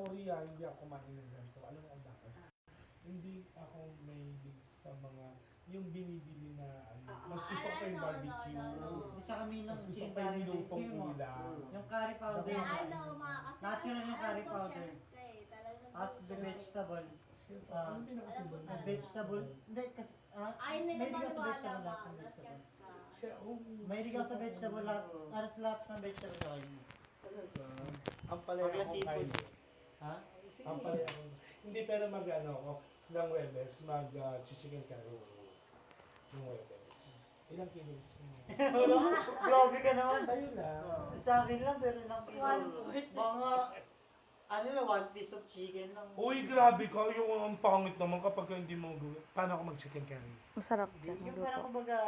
sorry hindi ako kumain ng ganito. Alam mo ang dapat? Hindi ako may sa mga, yung binibili na, mas gusto ko yung barbecue. At saka may Mas lang gusto chicken ko yung curry nilutong mo. ulam. Yung curry powder. Yeah, I know, mga kasi. Natural yung curry powder. Talagang As the vegetable. Ano pinakatulog? Vegetable. Hindi kasi, Ay, hindi mahilig naman ako sa wala vegetable lahat ba? ng vegetable. Siya, Mahilig ako sa vegetable lahat. Aras lahat ng vegetable sa akin. ang palaya Pagla akong seafood. kain. Ha? Ang palaya akong, hindi pero mag-ano ako, ng Webes, mag-chicken curry. Yung Webes. Ilang kilos mo? Grabe ka naman. Sa'yo lang. Sa akin lang, pero ilang kilo. 1/4. Mga, ano lang, 1 piece of chicken lang. Uy, grabe ka. Yung ang pangit naman kapag hindi mo gawin. Paano ako mag-chicken curry? Masarap Yung yan. parang kumbaga,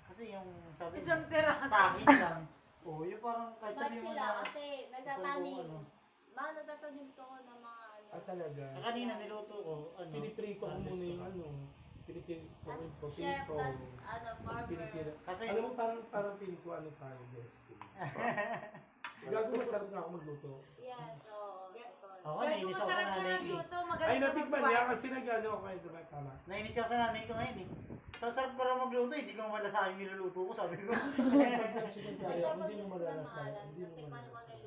kasi yung sabi mo, Isang piraso. sa akin lang. Oo, yung parang kahit sabi mo Sila na, kasi isang nagtatanim. buong ano. Nagtatanim ko ng mga ano. Ah, talaga? Kanina niluto ko, ano. Piniprito ko muna yung ano. Piniprito ko As yung chef, potato. as Tapos pinipira. farmer. Kasi, Alam mo, parang feeling ko ano tayo, bestie. Gago masarap na ako magluto. Yeah, so. ako, nainis ako sa nanay ko. Ay, natikman niya kasi nag-ano ako kayo, diba? Tama. Nainis ako sa nanay ko ngayon eh. Sasarap ka raw magluto, hindi ko malasahan yung niluluto ko, sabi ko. Chicken curry, hindi mo malalasan. Hindi mo malalasan.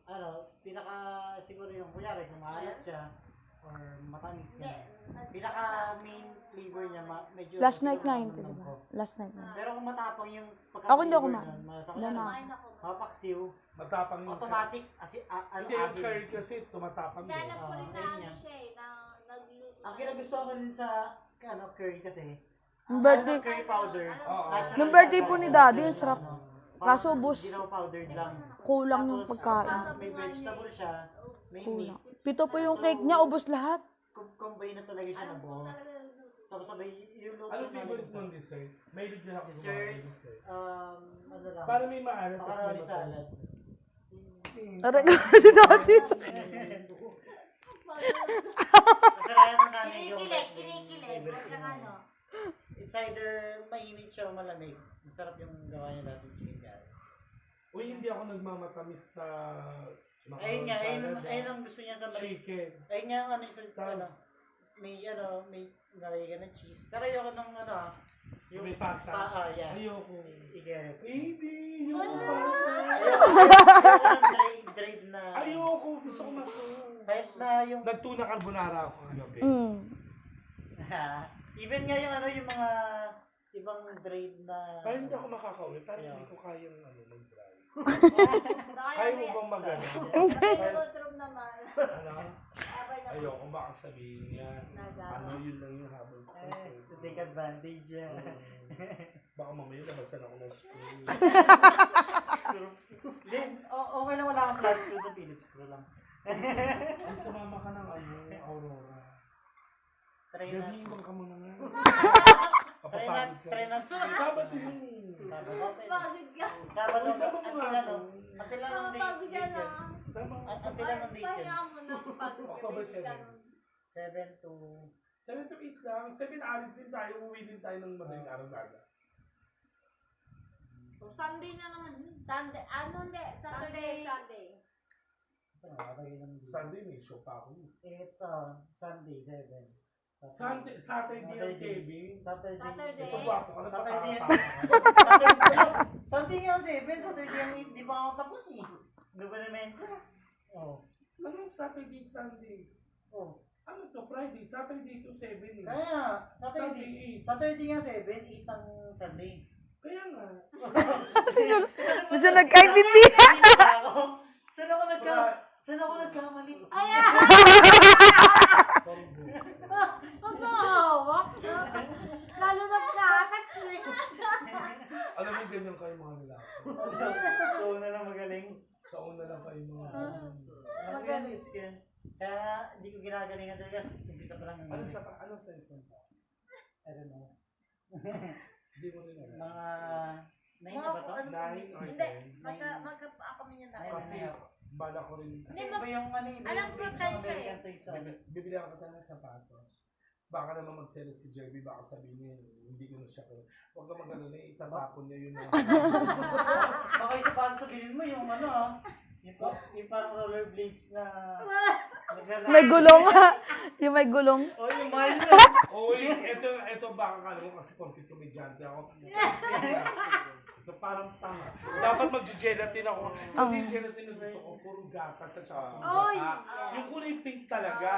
Ano, pinaka siguro yung kunyari, kung maalat siya, or matamis Hindi. ka. Pinaka main flavor niya, medyo... Last night siguro nga yun, maanam diba? ko. Last night nga. Pero kung matapang yung Ako hindi ako pagka-flavor kumain. nun, sa Wala kanya, na. Kumain ako. mapaksiw, Matapang yung automatic, Hindi yung curry kasi tumatapang Hindi, alam din. ko rin na ayun ano niya. siya eh, na nagluto. ang kinagustuhan ko din sa curry kasi, Yung birthday, curry powder. Oo. Natural Nung birthday siya, po ni guys. Daddy, yung sarap. Parang Kaso ubos. Ginawa powdered lang. Kulang yung Tapos, pagkain. may vegetable siya, may meat. Kulang. Pito po yung cake niya, ubos lahat. Combine na talaga siya na buo. Tapos sabay yung luto Anong namin favorite sa- mong dessert? May din ako gumawa Dessert? ng dessert. Ano lang. Para may maalat. tapos Macaroni may salad. Aray ko si Daddy. Kasarayan ng nanay ko. Kinikilig. Huwag siyang ano. It's either mainit siya o malamig. Masarap yung gawa niya dati chicken curry. Uy, hindi ako nagmamatamis sa Ayun nga, ayun salad, ang gusto niya sa mali. chicken. Ayun nga ang ano yung sa ano. Tapos, May nalagay ka ng cheese. Pero ayoko ng ano yung may pasas. yeah. Ayoko. I-get. Hindi, yung Wala. pasas. Ayoko ng dried na. Ayoko, gusto ko masunog. Kahit na yung Nagtuna carbonara ako kagabi. Mm. even nga yung ano yung mga ibang dried na. Parang hindi ako makakauwi. Parang Ayaw. hindi ko kayang mag-drive. Kaya Kaya mo bang mag-ano? May bathroom naman. Ano? Abay na Ayoko, baka sabihin niya. Ano yun lang yung habol ko. To take advantage. Baka mamaya labasan ako ng school. Then, okay lang wala kang flat screw na Phillips screw lang. Ay, sumama ka ng Aurora. Try na. Gabiwan ka muna nga. Try na. Papapagod ka. Try na. Sabado yun. Sabado. pagod ka. Sabado. Uy, sama mo nga Antila ako. no. Antila ng Pagod siya na. Sama. Antila ng date Pahinga yun. ka muna. Pagod ka. October baby ka 7. nun. 7 to 7 to 8 lang. 7 alis din tayo. Uwi din tayo ng madaling araw daga. So, Sunday na naman. Sunday. Ano hindi? Saturday. Sunday. Sunday may show pa ako. It's Sunday 7. Saturday yung 7. Saturday. Ito gwapo ka na Saturday. pakakapa. Sunday nga 7, Saturday ang 8, di pa ako tapos eh. Government ko. Oh. Anong Saturday, Sunday? Oh. Ano to? Friday, Saturday to 7 eh. Kaya, Sunday 8. Saturday nga 7, 8 ang Sunday. Kaya nga. Medyo nagkaintindihan. Saan ako nagkamali? Ayan! Huwag mo hawak. Lalo na kakatsin. Alam mo, ganyan kayo mga lalaki. So, na lang magaling. Sa una lang kayo mga Magaling. Kaya, hindi ko ginagalingan talaga. Umpisa pa lang. Ano sa isang pa? I don't know. Hindi mo nila. Mga 9 na ba to? 9 or Hindi. 10? Kami niya tayo. Kasi bala ko rin. Kasi iba yung ano, iba alam yung ko base tayo ng siya American size. Bibili ako tayo ng sapatos. Baka naman magselos si Jerby, baka sabihin niya, hindi ko na siya ko. Huwag ka mag-ano na, itatapon niya yun. Baka isa pa sabihin mo yung ano yung parang rollerblades na May gulong. Yung may gulong. Oh, yung mahal na. Uy, ito baka kala mo kasi porkit komedyante ako. Ito parang tanga. Dapat mag-gelatin ako. Kasi yung gelatin na gusto ko, puro gatas at saka puro Oy! gata. Yung kulay pink talaga,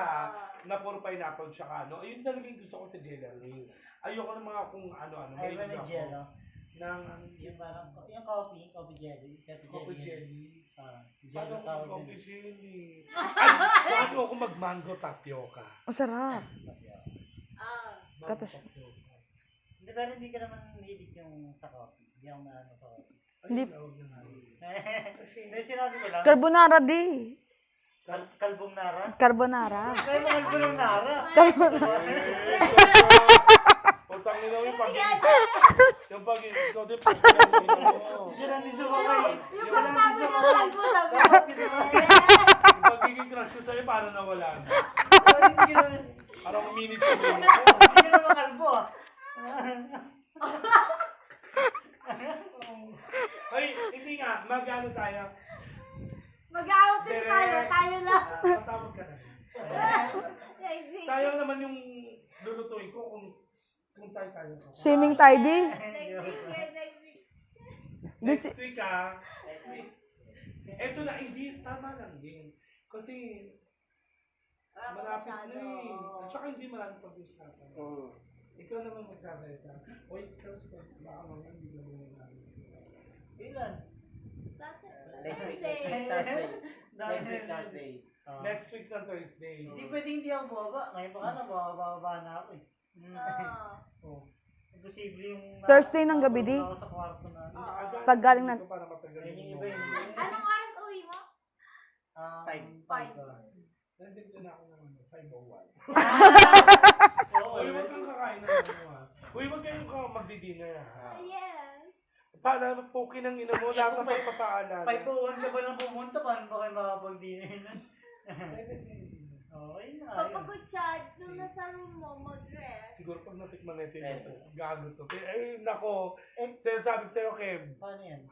na puro pineapple tsaka ano. Ayun talaga yung gusto ko sa gelatin. Ayoko ng mga kung ano-ano. Ay, ba Mahilig na ako jello? ng Yung parang, yung coffee jelly. coffee jelly. Jello Paano tawag kung coffee din. jelly? Ay, paano ako mag-mango tapioca? Masarap. Mango Tapos- tapioca. Hindi, pero hindi ka naman hilig yung sa coffee. Hindi ako maano sa coffee. Ay, Hindi. tawag na nga. Hindi, sinabi ko lang. Carbonara di. Kalbong nara. Carbonara. Kaya mo kalbong nara. Utang nila yung pag yung pag ikaw din pag mo. Yun ang gusto ko kayo. Yung pagsabi ng kalbo sabi. Yung pagiging crush ko sa'yo, paano nawala na? Parang minute to minute. Hindi ka naman kalbo ah. Ay, hindi nga, mag-ano tayo? Mag-outing tayo lang. Patawag ka na. Sayang naman yung lulutuin ko kung tayo. Swimming tayo di. Next week. Next week ah. Eto na, hindi, tama lang din. Kasi malapit na eh. At saka hindi marami pag-usapan. Ikaw naman magsasalita. O ikaw sa baka mga hindi ka muna namin. Ilan? Next week, Thursday. Next week, Thursday. Next week na Thursday. Hindi pwedeng hindi ako bumaba. Ngayon pa ka na, bababa na ako eh. Oh. Imposible yung... Thursday ng gabi, di? Ako sa kwarto na. Pag galing na- Para matagal Yan yung mo. iba yung... Anong oras uwi mo? Five. Nandito na ako ng 5:01. Oo, Uy, huwag kang kakain ng ano ah. Uy, huwag kayong mag-dinner ah. Yes. Para poke ng ina mo, lahat na pagpapaalam. 5:01 ka pa lang pumunta, paano ba kayo makapag-dinner na? Okay na. Pag pagod siya, doon na sa room mo, mag-rest. Siguro pag natikman natin ito, gago to. Eh, nako, sinasabi ko sa'yo, Kev, Paano yan?